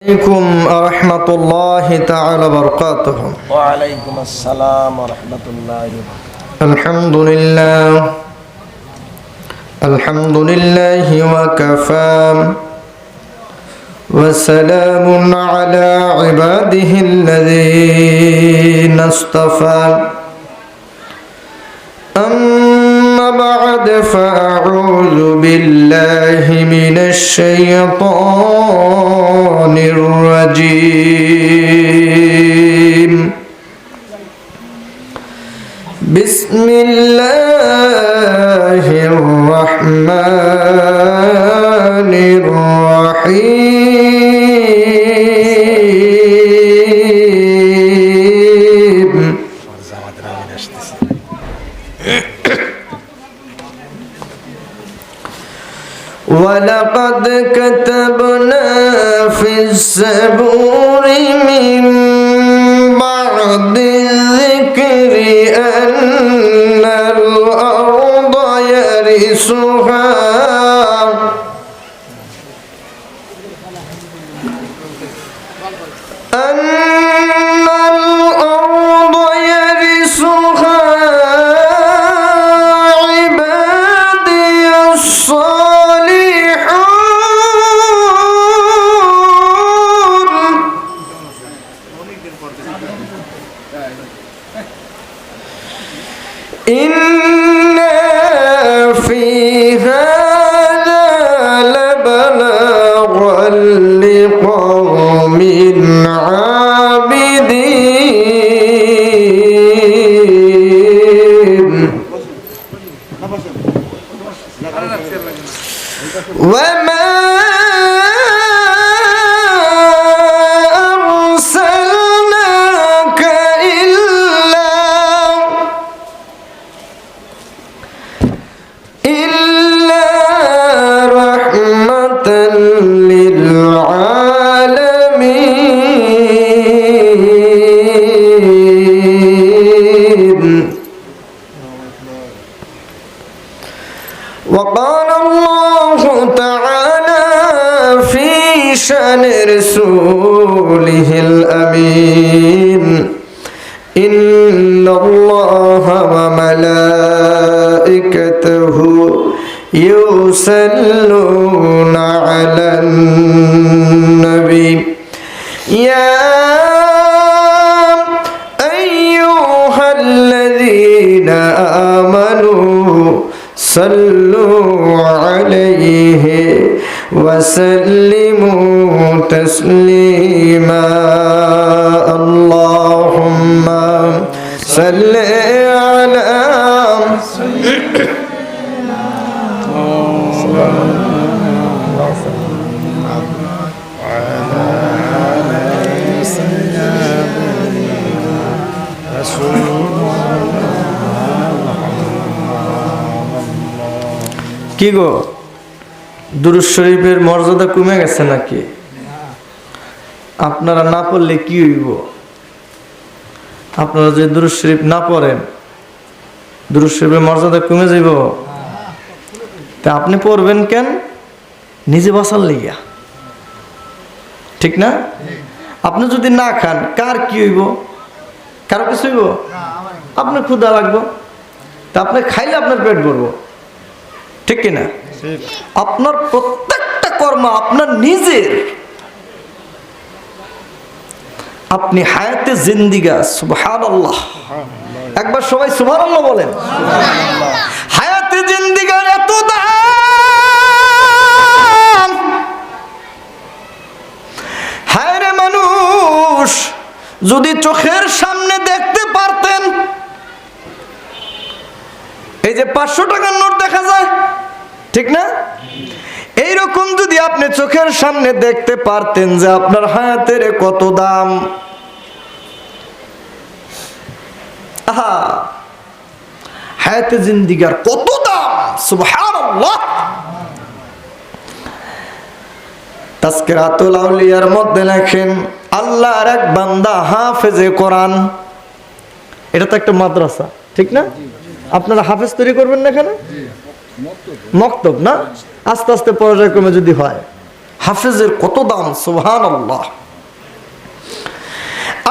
عليكم ورحمة الله تعالى وبركاته. وعليكم السلام ورحمة الله وبركاته. الحمد لله وكفى وسلام على عباده الذين اصطفى أما بعد فأعوذ بالله من الشيطان الرجيم. بسم الله الرحمن الرحيم. ولقد كتبنا في الزبور من بعد الذكر أن الأرض يرثها عبادي الصالحون. إن في هذا لبلاغا لقوم عابدين. وما أرسلناك إلا رحمة للعالمين. وقال الله تعالى في شأن رسوله الأمين: إن الله وملائكته يصلون على النبي يا أيها الذين آمنوا صلوا عليه وسلموا تسليما. اللهم صل على কি গো, দুরূদ শরীফের মর্যাদা কমে গেছে নাকি? আপনারা না পড়লে কি হইব? আপনারা যদি দুরূদ শরীফ না পড়েন, দুরূদ শরীফের মর্যাদা কমে যাইব। তা আপনি পড়বেন কেন? নিজে বাঁচার লইয়া, ঠিক না? আপনি যদি না খান, কার কি হইব? কারো কিছু হইব? আপনার ক্ষুধা লাগবে, তা আপনি খাইলে আপনার পেট ভরবো, ঠিক কিনা? আপনার প্রত্যেকটা কর্ম আপনার নিজের। আপনি হায়াতে জিন্দিগা, সুবহানাল্লাহ, একবার সবাই সুবহানাল্লাহ বলেন। হায়াতে জিন্দিগার এত দাম! হায় রে মানুষ, যদি চোখের সামনে দেখতে পারতেন, এই যে 500 টাকার নোট দেখা যায়, ঠিক না? এইরকম যদি আপনি চোখের সামনে দেখতে পারতেন যে আপনার হায়াতের কত দাম। আহা, হায়াতে জিন্দিগার কত দাম! সুবহানাল্লাহ। তাজকিরাতুল আউলিয়ার মধ্যে লেখেন, আল্লাহর এক বান্দা হাফেজে কোরআন। এটা তো একটা মাদ্রাসা, ঠিক না? আপনারা হাফেজ তৈরি করবেন না এখানে? মক্তব না, আস্তে আস্তে পর্যায়ক্রমে যদি হয় হাফেজের কত দাম, সুবহানাল্লাহ।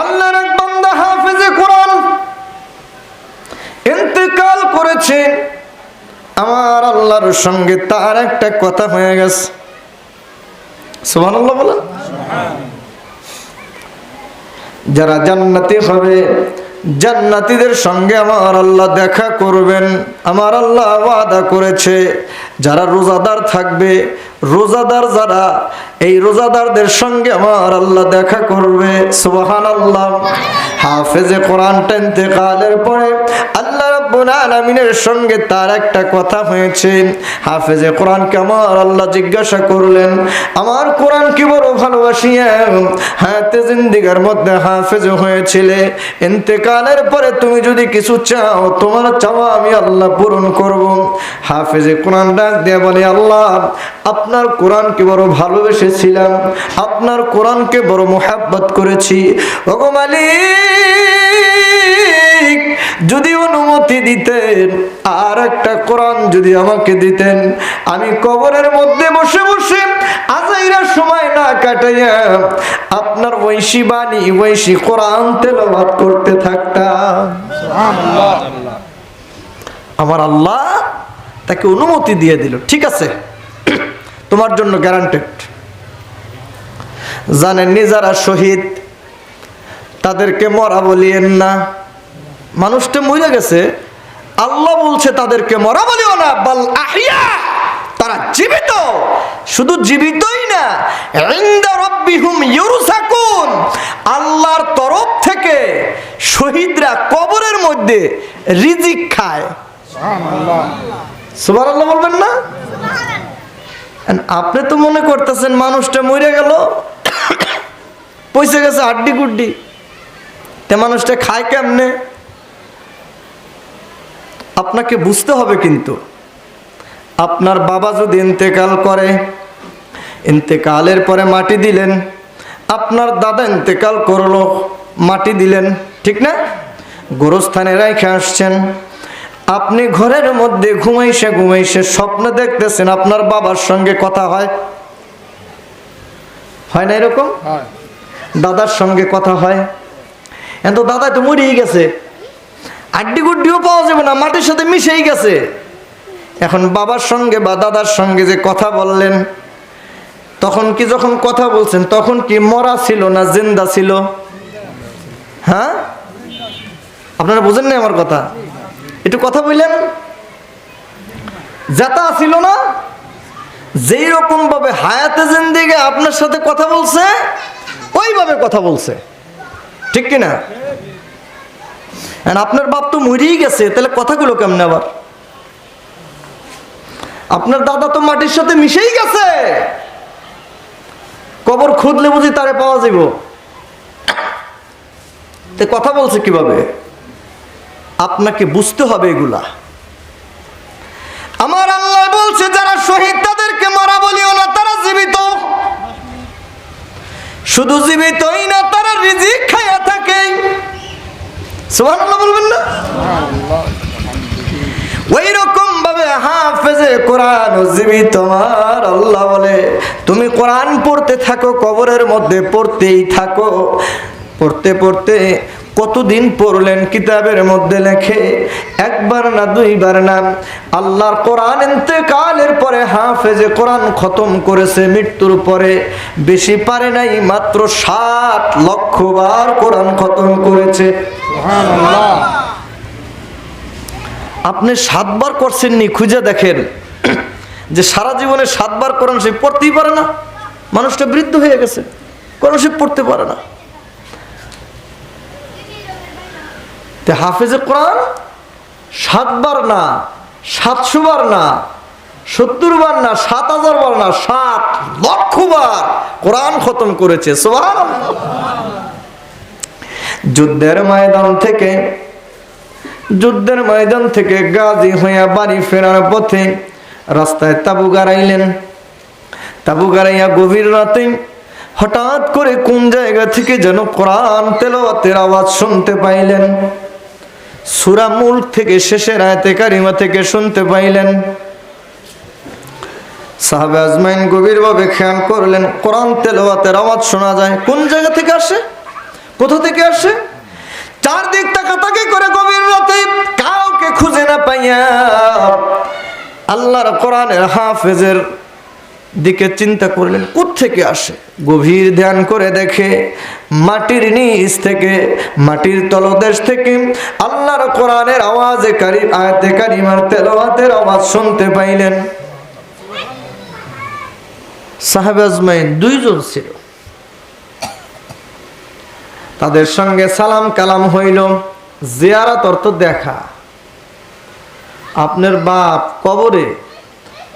আল্লাহর এক বান্দা হাফেজে কোরআন ইন্তেকাল করেছে, আমার আল্লাহর সঙ্গে তার একটা কথা হয়ে গেছে। সুবহানাল্লাহ বলেন। যারা জান্নাতি হবে, জান্নাতীদের সঙ্গে আমার আল্লাহ দেখা করবেন। আমার আল্লাহ ওয়াদা করেছে যারা রোজাদার থাকবে, রোজাদার যারা, এই রোজাদারদের সঙ্গে আমার আল্লাহ দেখা করবে। সুবহানাল্লাহ। হাফেজে কোরআনটা ইন্তেকালের পরে আল্লাহ রাব্বুল আলামিনের সঙ্গে তার একটা কথা হয়েছে। হাফেজে কোরআনকে আমার আল্লাহ জিজ্ঞাসা করলেন, আমার কোরআন কি বড় ভালোবাসিয়া হায়াতে জিন্দেগীর মধ্যে হাফেজ হয়েছিলে, ইন্তেকালের পরে তুমি যদি কিছু চাও, তোমার চাওয়া আমি আল্লাহ পূরণ করব। হাফেজে কোরআন ডাক দিয়ে বলে, আল্লাহ আপনার কোরআনকে বড় ভালোবেসেছিলাম, আপনার কোরআনকে বড় মুহাব্বত করেছি। ওগো মালিক, যদি অনুমতি দিতেন আর একটা কোরআন যদি আমাকে দিতেন, আমি কবরের মধ্যে বসে বসে আজাইরা সময় না কাটাইয়া আপনার ঐশী বাণী, ঐশী কোরআন তেলাওয়াত করতে থাকতাম। আমার আল্লাহ তাকে অনুমতি দিয়ে দিল, ঠিক আছে তোমার জন্য গ্যারান্টেড। জানেননি যারা শহীদ তাদেরকে মরা বলিয়েন না। মানুষটা মরে গেছে, আল্লাহ বলছে তাদেরকে মরা বলিও না, বাল আহিয়া, তারা জীবিত। শুধু জীবিতই না, ইনদা রাব্বিহুম ইউরসাকুন, আল্লাহর তরফ থেকে শহীদরা কবরের মধ্যে রিজিক খায়। সুবহানাল্লাহ, সুবহানাল্লাহ বলবেন না? আপনি তো মনে করতেছেন মানুষটা মরে গেল, পয়সা গেছে হাড্ডি গুড্ডি, তে মানুষটা খায় কেমনে? আপনাকে বুঝতে হবে, কিন্তু আপনার বাবা যদি ইন্তেকাল করে, ইন্তেকালের পরে মাটি দিলেন, আপনার দাদা ইন্তেকাল করলো, মাটি দিলেন, ঠিক না? গোরস্থানে রেখে আসছেন, আপনি ঘরের মধ্যে ঘুমাইছে ঘুমাইছে স্বপ্ন দেখতেছেন আপনার বাবার সঙ্গে কথা হয়, হয় না এরকম? দাদার সঙ্গে কথা হয়। এত দাদা তো মরেই গেছে, আড্ডি গুড্ডিও পাওয়া যাবে না, মাটির সাথে মিশেই গেছে। এখন বাবার সঙ্গে বা দাদার সঙ্গে যে কথা বললেন, তখন কি, যখন কথা বলছেন তখন কি মরা ছিল না জিন্দা ছিল? হ্যাঁ, আপনারা বুঝেন না আমার কথা? একটু কথা বললেন, যেটা ছিল না, যেই রকম ভাবে হায়াতে জিন্দেগি আপনার সাথে কথা বলছে ওইভাবে কথা বলছে, ঠিক কিনা? আপনার বাপ তো মরেই গেছে, তাহলে কথাগুলো কেমনে আবার? আপনার দাদা তো মাটির সাথে মিশেই গেছে, কবর খুঁজলে বুঝি তারে পাওয়া যাব, কথা বলছে কিভাবে? আপনাকে বুঝতে হবে এগুলা। আমার আল্লাহ বলছে যারা শহীদ তাদেরকে মরা বলিও না, তারা জীবিত। শুধু জীবিতই না, তারা রিজিক খায়া থাকে। সুবহানাল্লাহ বলবেন না? ওই রকম ভাবে হাফেজে কোরআন জীবিত। আমার আল্লাহ বলে তুমি কোরআন পড়তে থাকো, কবরের মধ্যে পড়তেই থাকো। পড়তে পড়তে কতদিন পড়লেন কিতাবের মধ্যে লেখে, একবার না দুইবার না। আল্লাহর কোরআন ইন্তেকালের পরে হাফেজে কোরআন খতম করেছে মৃত্যুর পরে, বেশি পারে নাই, মাত্র 7 লক্ষ বার কোরআন খতম করেছে। সুবহানাল্লাহ। আপনি 7 বার করছেননি, খুঁজে দেখেন যে সারা জীবনে 7 বার কোরআন সে পড়তেই পারে না। মানুষটা বৃদ্ধ হয়ে গেছে, কোরআন সে পড়তে পারে না। হাফেজে কোরআন 7 বার না, 700 বার না, 70 বার না, 7000 বার না, 7 লক্ষ বার কোরআন খতম করেছে। সুবহানাল্লাহ। যুদ্ধের ময়দান থেকে গাজী হইয়া বাড়ি ফেরার পথে রাস্তায় তাবু গাড়াইলেন। তাবু গাড়াইয়া গভীর রাতে হঠাৎ করে কোন জায়গা থেকে যেন কোরআন তেলাওয়াতের আওয়াজ শুনতে পাইলেন। সূরা মুলক থেকে শেষের আয়াতে কারিমা থেকে শুনতে পাইলেন। সাহাবে আজমাইন গভীরভাবে খেয়াল করলেন, কোরআন তেলাওয়াতের আওয়াজ শোনা যায়। কোন জায়গা থেকে আসে, কোথা থেকে আসে? চারদিক তাকাতাকি করে গভীর রাতে কাউকে খুঁজে না পাইয়া আল্লাহর কোরআনের হাফেজের দিকে চিন্তা করলেন, কোত্থেকে আসে। গভীর ধ্যান করে দেখে মাটির নিচ থেকে, মাটির তলদেশ থেকে আল্লাহর কোরআনের আওয়াজে আয়াতে কারিমার তেলাওয়াতের আওয়াজ শুনতে পাইলেন। সাহাবে আজমাইন দুইজন ছিল, তাদের সঙ্গে সালাম কালাম হইল। জিয়ারত অর্থ দেখা। আপনার বাপ কবরে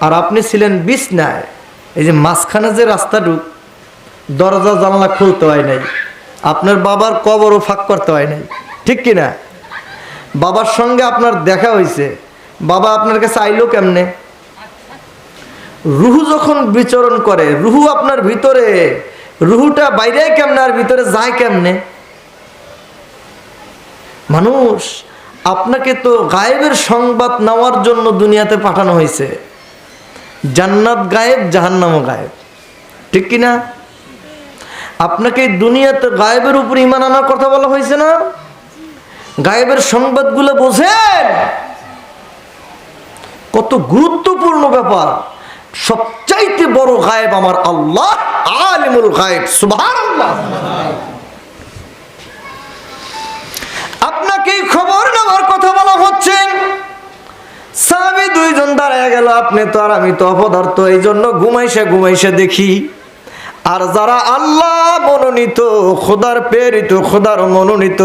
আর আপনি ছিলেন বিছনায়, এই যে মাঝখানে যে রাস্তাটুক, দরজা জানলা খুলতে হয় নাই, আপনার বাবার কবরও ফাঁক করতে হয় নাই, ঠিক কিনা? বাবার সঙ্গে আপনার দেখা হয়েছে, বাবা আপনার কাছে আইলো কেমনে? রুহু যখন বিচরণ করে, রুহু আপনার ভিতরে, রুহুটা বাইরে কেমনে আর ভিতরে যায় কেমনে? মানুষ, আপনাকে তো গায়েবের সংবাদ নেওয়ার জন্য দুনিয়াতে পাঠানো হয়েছে। জান্নাত গায়েব, জাহান্নামও গায়েব, ঠিক কিনা? আপনাকে দুনিয়াতে গায়েবের উপর ঈমান আনার কথা বলা হয়েছে না? গায়েবের সংবাদগুলো বোঝেন, কত গুরুত্বপূর্ণ ব্যাপার। সবচাইতে বড় গায়েব আমার আল্লাহ, আলিমুল গায়েব, সুবহানাল্লাহ। আপনাকে খবর নেওয়ার কথা বলা হচ্ছে। সাহাবী দুইজন দাঁড়ায় গেল, আপনি তো আর আমি তো অপদার্থ, এই জন্য ঘুমাইছে দেখি। আর যারা আল্লাহ মনোনীত, খোদার প্রেরিত, খোদার মনোনীত,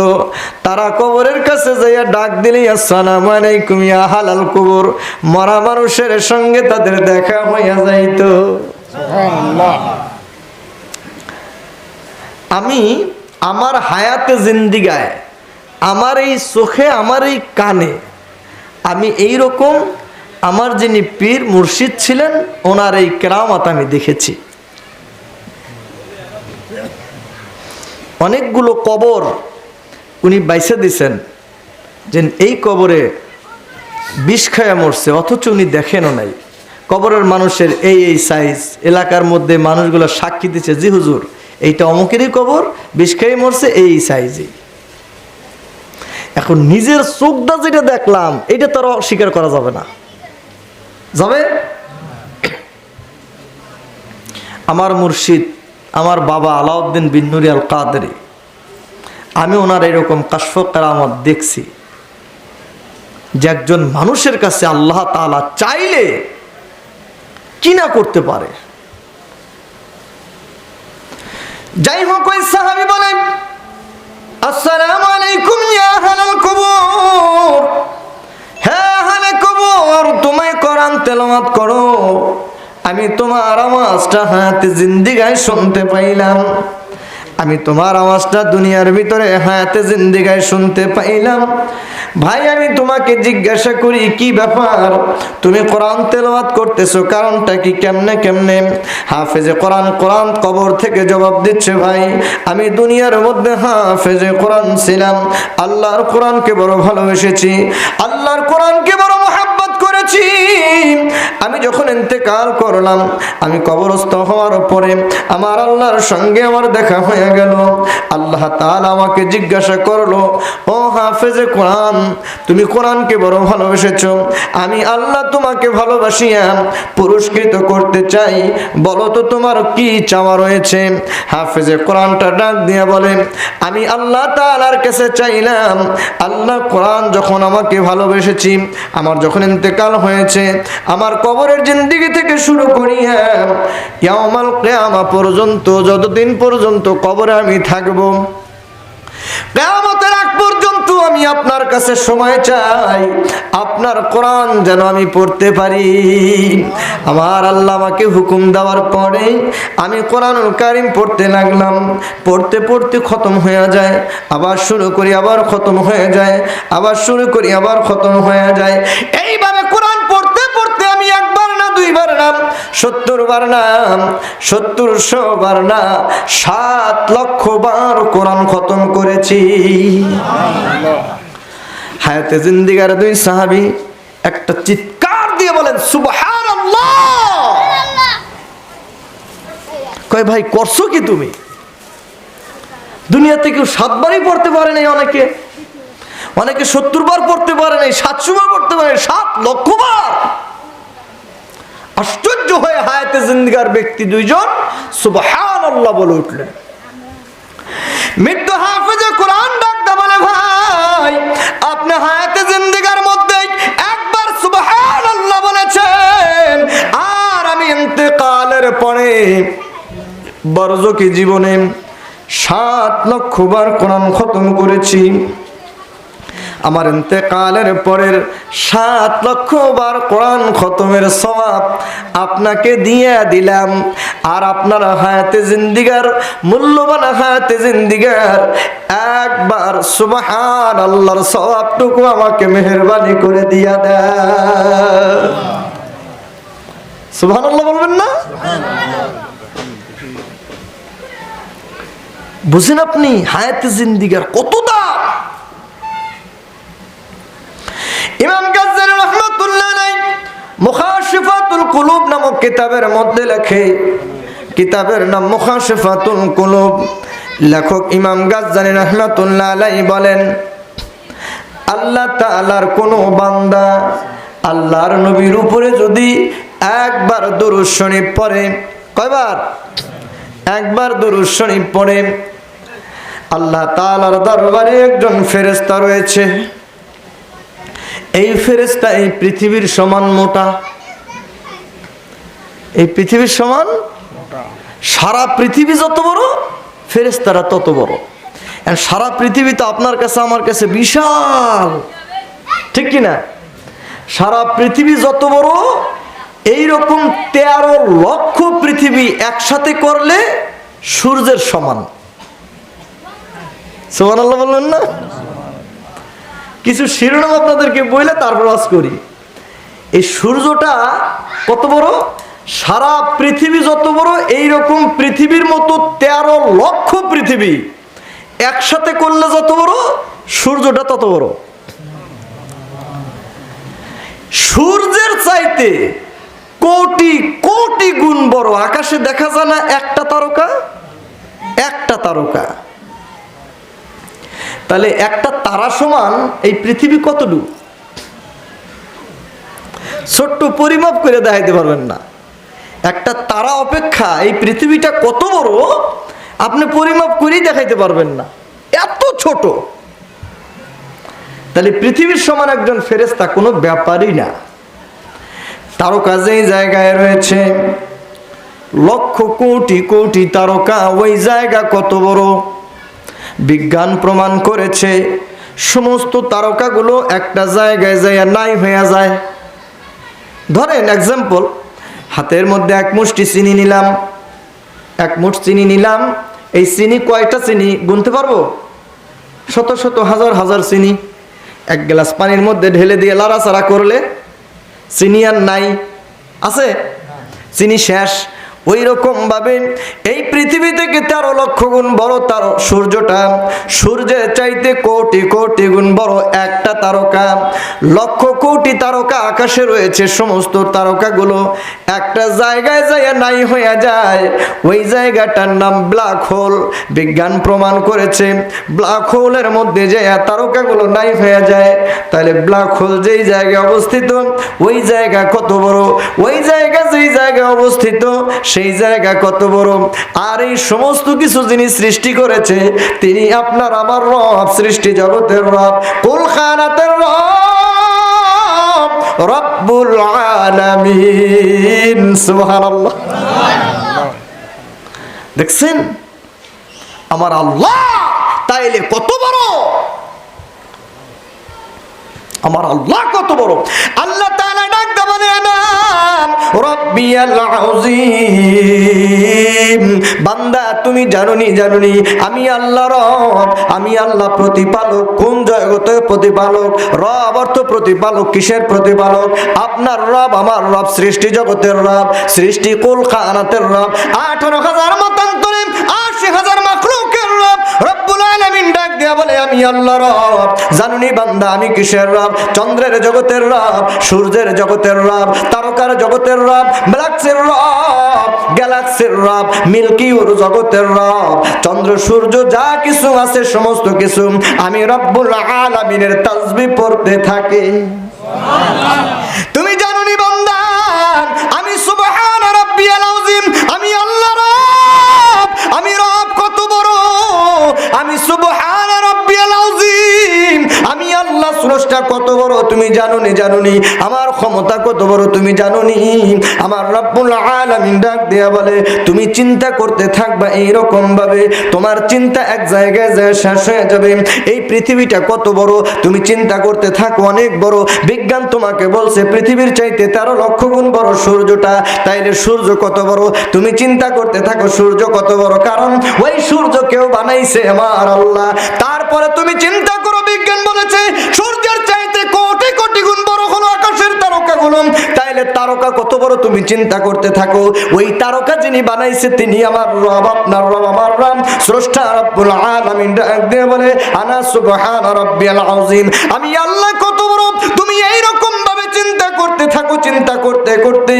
তারা কবরের কাছে যাইয়া ডাক দিলেই আসসালামু আলাইকুম ইয়া হালাল কবর, মরা মানুষের সঙ্গে তাদের দেখা হইয়া যাইত। আমি আমার হায়াতে জিন্দিগায়, আমার এই চোখে, আমার এই কানে, আমি এই রকম আমার যিনি পীর মুর্শিদ ছিলেন, ওনার এই কেরামত আমি দেখেছি। অনেকগুলো কবর উনি বাইছে দিছেন, যে এই কবরে বিষ খায়া মরছে, অথচ উনি দেখেনও নাই। কবরের মানুষের এই সাইজ, এলাকার মধ্যে মানুষগুলো সাক্ষী দিচ্ছে, জি হুজুর এইটা অমুকেরই কবর, বিষ খেয়ে মরছে এই সাইজে। এখন নিজের চোখটা যেটা দেখলাম, এটা তো স্বীকার করা যাবে না, যাবে? আমার মুর্শিদ, আমার বাবা আলাউদ্দিন বিন নুরি আল কাদরি, আমি ওনার এরকম কাশফ কেরামত দেখছি, যে একজন মানুষের কাছে আল্লাহ তাআলা চাইলে কি না করতে পারে। যাই হোক, ওই সাহাবী বলেন, আসসালামু আলাইকুম ইয়া আহলাল কুবুর, হে আহলে কবর, তুমি কোরআন তেলাওয়াত করো, আমি তোমার আওয়াজটা হায়াতে জিন্দিগায় শুনতে পাইলাম। আমি তোমার আওয়াজটা দুনিয়ার ভিতরে হায়াতে জিন্দিগায় শুনতে পাইলাম। ভাই, আমি তোমাকে জিজ্ঞাসা করি, কি ব্যাপার? তুমি কোরআন তেলাওয়াত করতেছো, কারণটা কি? কেমনে? হাফেজে কোরআন কবর থেকে জবাব দিচ্ছে, ভাই আমি দুনিয়ার মধ্যে হাফেজে কোরআন ছিলাম, আল্লাহর কোরআনকে বড় ভালোবেসেছি, আল্লাহর কোরআনকে বড় মহব্বত করেছি। আমি যখন ইন্তেকাল করলাম, আমি কবরস্থ হওয়ার পরে আমার আল্লাহর সঙ্গে আমার দেখা হয়ে গেল। আল্লাহ তাআলা আমাকে জিজ্ঞাসা করলো, ও হাফেজে কোরআন, তুমি কোরআনকে বড় ভালোবেসেছো, আমি আল্লাহ তোমাকে ভালোবাসিয়া পুরস্কৃত করতে চাই, বলো তো তোমার কি চাওয়া রয়েছে? হাফেজে কোরআনটা ডাক দিয়ে বলে, আমি আল্লাহ তাআলার কাছে চাইলাম, আল্লাহ কোরআন যখন আমাকে ভালোবেসেছি, আমার যখন ইন্তেকাল হয়েছে, আমার কবরের জিন্দেগি থেকে শুরু করিয়া ইয়াউমাল কিয়ামা পর্যন্ত, যতদিন পর্যন্ত কবরে আমি থাকবো, কিয়ামতের আগ পর্যন্ত আমি আপনার কাছে সময় চাই, আপনার কোরআন যেন আমি পড়তে পারি। আমার আল্লাহ আমাকে হুকুম দেওয়ার পরে আমি কোরআনুল কারীম পড়তে লাগলাম। পড়তে পড়তে খতম হয়ে যায়, আবার শুরু করি, আবার খতম হয়ে যায়, আবার শুরু করি, আবার খতম হয়ে যায়। এইভাবে কোরআন পড়তে পড়তে আমি একবার না, দুইবার না, 70 বার না, 70 বার না, 7 লক্ষ বার কোরআন খতম করেছি। হায়াতে জিন্দিগার দুই সাহাবী একটা চিৎকার দিয়ে বলেন, সুবহানাল্লাহ। কয় ভাই করছো কি তুমি? দুনিয়াতে কেউ 7 বারই পড়তে পারে নাই, অনেকে 70 বার পড়তে পারে নাই, 700 বার পড়তে পারে, 7 লক্ষ বার। আশ্চর্য হয়ে হায়াতে জিন্দিগার ব্যক্তি 2 জন সুবহানাল্লাহ বলে উঠলেন। মৃত্যু হাফেজে কোরআন ডাকতে বলে, ভাই আপনি হায়াতে জিন্দিগার মধ্যে একবার সুবহানাল্লাহ বলেছেন, আর আমি ইন্তেকালের পরে বরজকি জীবনে 7 লক্ষ বার কোরআন খতম করেছি। আমার ইন্তেকালের পরের 7 লক্ষ বার কোরআন খতমের সওয়াব আপনাকে দিয়ে দিলাম। আর আপনার হায়াতে জিন্দিগার, মূল্যবান হায়াতে জিন্দিগার একবার সুবহানাল্লাহর সওয়াবটুকু আমাকে মেহেরবানি করে দিয়া দেন। সুবহানাল্লাহ বলবেন না? বুঝেন আপনি হায়াতে জিন্দিগার কত দাম? ইমাম গাজ্জালী রাহমাতুল্লাহ আলাইহি মুখাশিফাতুল কুলুব নামক কিতাবের মধ্যে লেখে, কিতাবের নাম মুখাশিফাতুল কুলুব। লেখক ইমাম গাজ্জালী রাহমাতুল্লাহ আলাইহি বলেন, আল্লাহ তাআলার কোন বান্দা আল্লাহর নবীর উপরে যদি একবার দুরূদ শরীফ পড়ে, কয়বার? একবার দুরূদ শরীফ পড়ে, আল্লাহ তাআলার দরবারে একজন ফেরেশতা রয়েছে। এই ফেরেশতা এই পৃথিবীর সমান মোটা, এই পৃথিবীর সমান মোটা। সারা পৃথিবী যত বড়, ফেরেশতারা তত বড়। সারা পৃথিবী তো আপনার কাছে আমার কাছে বিশাল, ঠিক কি না? সারা পৃথিবী যত বড়, এইরকম 13 লক্ষ পৃথিবী একসাথে করলে সূর্যের সমান। সুবহানাল্লাহ বললেন না? কিছু শিরোনাম আপনাদেরকে বলে তারপর ওয়াজ করি। এই সূর্যটা কত বড়? সারা পৃথিবী যত বড়, এইরকম পৃথিবীর মতো 13 লক্ষ পৃথিবী একসাথে করলে যত বড়, সূর্যটা তত বড়। সূর্যের চাইতে কোটি কোটি গুণ বড়। আকাশে দেখা যায় না একটা তারকা, একটা তারকা। তাহলে একটা তারা সমান এই পৃথিবী কতটুকু? ছোট্ট পরিমাপ করে দেখাইতে পারবেন না। একটা তারা অপেক্ষা এই পৃথিবীটা কত বড় আপনি পরিমাপ করেই দেখাইতে পারবেন না, এত ছোট। তাহলে পৃথিবীর সমান একজন ফেরেশতা কোনো ব্যাপারই না। তারকা যেই জায়গায় রয়েছে, লক্ষ কোটি কোটি তারকা, ওই জায়গা কত বড়? বিজ্ঞান প্রমাণ করেছে সমস্ত তারকাগুলো একটা জায়গায় যায় নাই হয়ে যায়। ধরেন এক্সাম্পল, হাতের মধ্যে 1 মুষ্টি চিনি নিলাম, 1 মুঠ চিনি নিলাম। এই চিনি কয়টা চিনি গুনতে পারবো? শত শত হাজার হাজার চিনি। 1 গ্লাস পানির মধ্যে ঢেলে দিয়ে লাড়াচাড়া করলে চিনি আর নাই, আছে? চিনি শেষ। ওই রকম ভাবে এই পৃথিবী থেকে 13 লক্ষ গুণ বড় তার সূর্যটা, সূর্যের চাইতে কোটি কোটি গুণ বড় একটা তারকা। লক্ষ কোটি তারকা আকাশে রয়েছে, সমস্ত তারকাগুলো একটা জায়গায় যায় নাই হয়ে যায়। ওই জায়গাটার নাম ব্ল্যাক হোল। বিজ্ঞান প্রমাণ করেছে ব্ল্যাক হোলের মধ্যে যে তারকাগুলো নাই হয়ে যায়। তাহলে ব্ল্যাক হোল যেই জায়গায় অবস্থিত, ওই জায়গা কত বড়? ওই জায়গা যেই জায়গায় অবস্থিত, সেই জায়গা কত বড়? আর এই সমস্ত কিছু যিনি সৃষ্টি করেছে তিনি আপনার আমার রব, সৃষ্টি জগতের রব, কুল খানাতের রব, রব্বুল আলামিন। সুবহানাল্লাহ। দেখছেন আমার আল্লাহ তাইলে কত বড়, আমার আল্লাহ কত বড়। আল্লাহ তাআলা ডাক দেন রব্বিয়াল আযীম। বান্দা তুমি জানোনি আমি আল্লাহ রব, আমি আল্লাহ প্রতিপালক। কোন জগতের প্রতিপালক? রব অর্থ প্রতিপালক। কিসের প্রতিপালক? আপনার রব, আমার রব, সৃষ্টি জগতের রব, সৃষ্টি কুল কায়নাতের রব, 18,000 মতান্তরে 80,000 মাখলুকের রব। রব্বুল আলামিন ডাক দেয়া বলে আমি আল্লাহ রব, জানুনি বান্দা আমি কিসের রব? চন্দ্রের জগতের রব, সূর্যের জগতের রব, তারকার জগতের রব, গ্যালাক্সির রব, গ্যালাক্সির রব, মিল্কি ওর জগতের রব। চন্দ্র সূর্য যা কিছু আছে সমস্ত কিছু আমি রব্বুল আলামিনের তাসবিহ পড়তে থাকি। তুমি জানোনি বান্দা আমি সুবহান রাব্বিয়াল আযীম, আমি আল্লাহ রব, আমি রব কত বড়, আমি সুবহান রাব্বিয়াল আযীম, আমি আল্লাহ স্রষ্টা কত বড় তুমি জানোনি? জানোনি আমার ক্ষমতা কত বড় তুমি জানোনি? আমার রব্বুল আলামিন ডাক দেয়া বলে তুমি চিন্তা করতে থাকবা এই রকম ভাবে, তোমার চিন্তা এক জায়গায় যায় শেষ হয়ে যাবে। এই পৃথিবীটা কত বড় তুমি চিন্তা করতে থাকো, অনেক বড়। বিজ্ঞান তোমাকে বলছে পৃথিবীর চাইতে 13 লক্ষ গুণ বড় সূর্যটা, তাইলে সূর্য কত বড় তুমি চিন্তা করতে থাকো সূর্য কত বড়, কারণ ওই সূর্য কেউ বানাইছে আমার আল্লাহ। তারপরে তুমি চিন্তা করো বিজ্ঞান বলেছে সূর্যের চাইতে কোটি কোটি গুণ বড় হলো আকাশের তারকাগুলো, তাইলে তারকা কত বড় তুমি চিন্তা করতে থাকো। ওই তারকা যিনি বানাইছে তিনি আমার রব, আপনার রব, আমার রব স্রষ্টা রব্বুল আলামিন ডাক দিয়ে বলে আনা সুবহান রাব্বিয়াল আযীম, আমি আল্লাহ কত বড় তুমি এই রকম ভাবে চিন্তা করতে থাকো। চিন্তা করতে করতে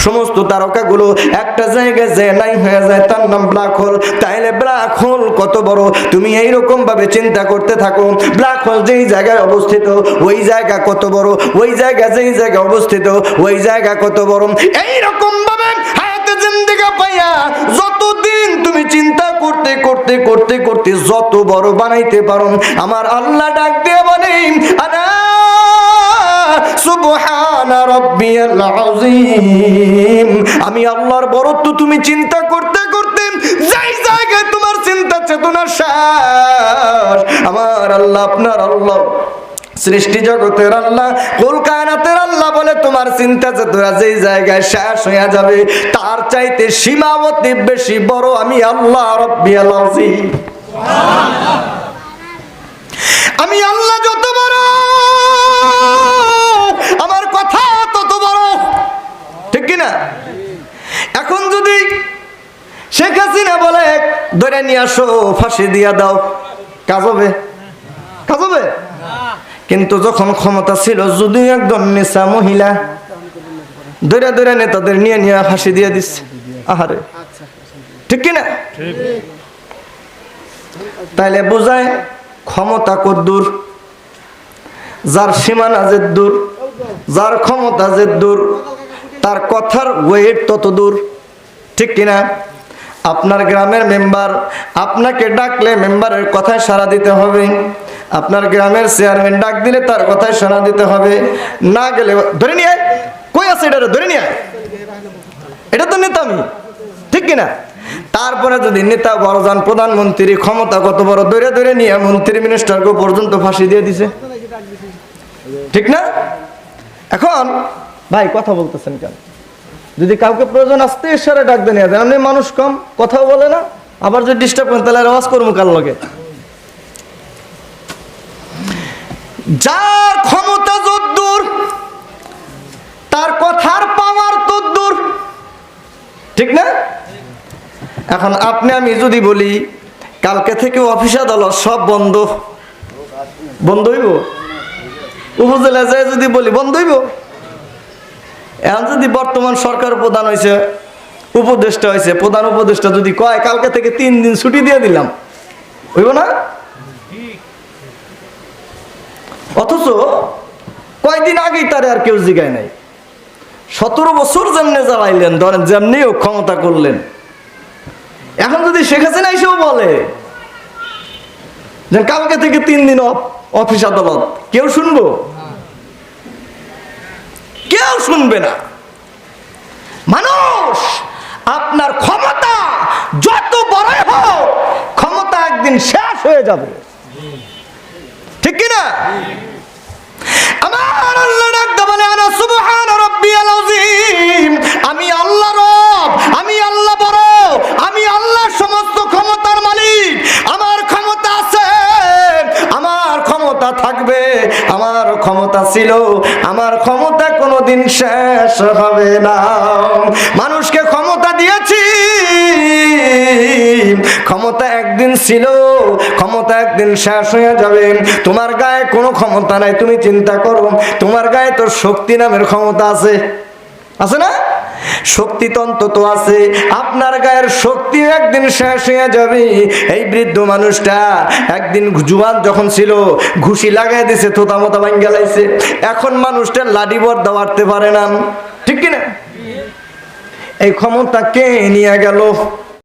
সমস্ত তারকাগুলো একটা জায়গায় যে নাই হয়ে যায়, তার নাম ব্ল্যাক হোল। তাইলে ব্ল্যাক হোল কত বড় তুমি এই রকম ভাবে চিন্তা করতে থাকো। ব্ল্যাক হোল যেই জায়গায় অবস্থিত ওই জায়গা কত বড়, ওই জায়গা যেই জায়গায় অবস্থিত ওই জায়গা কত বড়। এই রকম ভাবে হায়াতে জিন্দেগি পাইয়া যতদিন তুমি চিন্তা করতে করতে করতে করতে যত বড় বানাইতে পারো, আমার আল্লাহ ডাক দিয়ে বলেন আনা সুবহান রাব্বিয়াল আযীম, আমি আল্লাহর বড়ত্ব তুমি চিন্তা করতে করতে যেই জায়গায় তোমার চিন্তা চেতনা শেষ, আমার আল্লাহ আপনার আল্লাহ সৃষ্টি জগতের আল্লাহ কুল কায়নাতের আল্লাহ বলে তোমার চিন্তা চেতনা যেই জায়গায় শেষ হয়ে যাবে তার চাইতে সীমাবদ্ধ বেশি বড় আমি আল্লাহ রাব্বিয়াল আযীম। আমি আল্লাহ যত বড় আমার কথা তত বড়, ঠিক কিনা? এখন যদি শেখ হাসিনা বলে ধরে নিয়ে আসো ফাঁসি দিয়া দাও, কাজ হবে? কাজ হবে? কিন্তু যখন ক্ষমতা ছিল যদি একজন নেশা মহিলা ধরে ধরে নেতাদের নিয়ে নিয়ে ফাঁসি দিয়ে দিচ্ছে, আহারে, ঠিক কিনা? তাইলে বোঝায় ক্ষমতা কত দূর, যার সীমানা যে দূর, যার ক্ষমতা যে দূর তার কথার ওয়েট তত দূর, ঠিক কিনা? আপনার গ্রামের মেম্বার আপনাকে ডাকলে মেম্বারের কথায় সাড়া দিতে হবে, আপনার গ্রামের চেয়ারম্যান ডাক দিলে তার কথায় সাড়া দিতে হবে, না গেলে ধরে নিয়ে কই আছে এটা ধরে নিয়ে এটা তো নেতামি, ঠিক কিনা? তারপরে যদি নেতা বড় যান প্রধানমন্ত্রী ক্ষমতা কত বড় ধরে ধরে নিয়ে মন্ত্রী মিনিস্টারকে পর্যন্ত ফাঁসি দিয়ে দিছে, ঠিক না? এখন ভাই কথা বলতেছেন কেন? যদি কাউকে প্রয়োজন আসতে ইশারা ডাক দিয়ে নিয়ে যায়, আপনি মানুষ কম কথাও বলে না, আবার যদি ডিস্টার্ব করেন তাহলে আওয়াজ করবো কার লগে? যার ক্ষমতা যদ্দূর তার কথার পাওয়ার তদ্দূর, ঠিক না? এখন আপনি আমি যদি বলি কালকে থেকে অফিস আদালত সব বন্ধ, বন্ধ হইব? উপজেলা যায় যদি বলি বন্ধ হইব? এখন যদি বর্তমান সরকার প্রধান হয়েছে, উপদেষ্টা হয়েছে, প্রধান উপদেষ্টা যদি কয় কালকে থেকে 3 দিন ছুটি দিয়ে দিলাম, হইব না? অথচ কয়দিন আগেই তারে আর কেউ জিগায় নাই। 17 বছর যেমনে জ্বালাইলেন, ধরেন যেমনিও ক্ষমতা করলেন, এখন যদি শেখ হাসিনা এসেও বলে যে কালকে থেকে 3 দিন অফিস আদালত, কেউ শুনবো? কেউ শুনবে না। মানুষ আপনার ক্ষমতা যত বড় হোক ক্ষমতা একদিন শেষ হয়ে যাবে, ঠিক কিনা? আমার আল্লাহ ডাকতে বলে আনা সুবহান রাব্বিয়াল আযীম, আমি আল্লাহ রব, আমি আল্লাহ বড়, আমি আল্লাহ সমস্ত ক্ষমতার মালিক, আমার ক্ষমতা আছে, আমার ক্ষমতা থাকবে, আমার ক্ষমতা ছিল, আমার ক্ষমতা কোনোদিন শেষ হবে না। মানুষকে ক্ষমতা দিয়েছি ক্ষমতা একদিন ছিল, ক্ষমতা একদিন শেষ হয়ে যাবে। তোমার গায়ে কোনো ক্ষমতা নাই, তুমি চিন্তা করো, তোমার গায়ে তো শক্তি নামের ক্ষমতা আছে, আছে না? শক্তিতন্ত্র তো আছে, আপনার গায়ের শক্তি একদিন শেষ হয়ে যাবে। এই বৃদ্ধ মানুষটা একদিন জুয়ান যখন ছিল ঘুষি লাগাই দিছে, তোতা মোতা ভাঙ্গা লাইছে, এখন মানুষটা লাডি বর্দা বাড়তে পারে না, ঠিক কিনা? এই ক্ষমতা কে নিয়ে গেল?